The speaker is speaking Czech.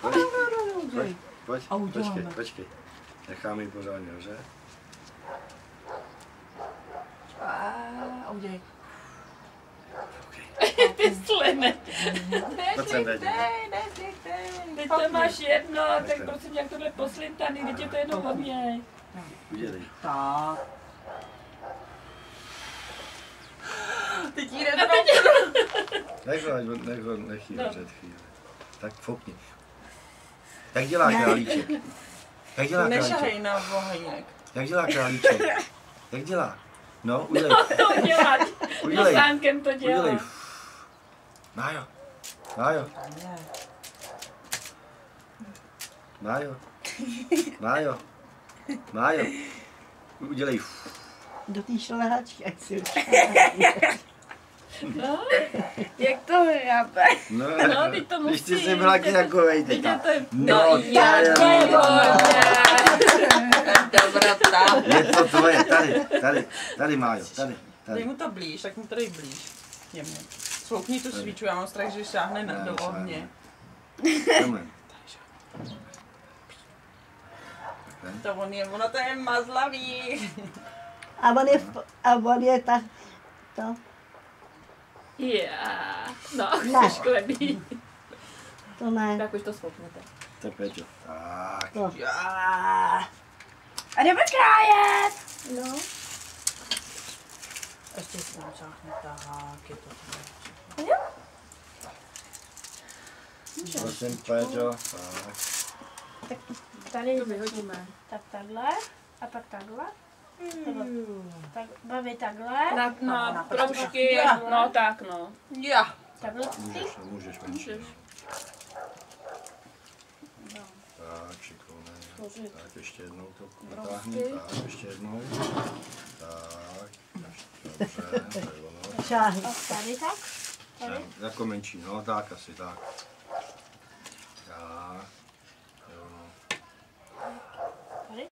Pojď, počkej. Necháme ji pořádně, že? A udělej. Ty sliny. Teď to máš jedno, tak prosím, jak tohle poslintaný, teď je to jedno hodně. Udělej. Tak. Teď jí Nech jí před chvíli. Tak fopni. Jak dělá králíček? Jak dělá králíček? Nešahej na ohýnek. Jak dělá králíček? Jak dělá? No, udělej. To dělat. Udělej. Sánkem to dělá. Udělej. Májo. Májo. Májo. Májo. Májo. Udělej. Do té šlehačky, ať si No, Jak to hrabe? no, teď to musí. Když ty jsi byla takovej teďka. No, jak to je Dobrota. Je to tvoje, tady Májo, tady. Dej mu to blíž, tak mu to dej blíž. Jemně. Svoukni tu svíču, já mám strach, že šáhne do ohně. To ono to je mazlavý. A on je tak, to. No, Ne. škodí. To ne. Tak už to svouknete. To je Peťo. Tak. To. A jdeme krájet! No. Ještě si načáhne, tak je to tady. Prosím, Peťo. Tak. Tady To vyhodíme. tak takhle a pak takhle. Tak babi takhle. Na proužky, no tak no. Já. Takhle. Můžeš. Tak, šikovné. Tak, ještě jednou to natáhni. Tak, ještě jednou. Tak, dobře, to je ono. Šáhni. Tady tak. Tady. Jako menší, no tak asi, tak. Tak.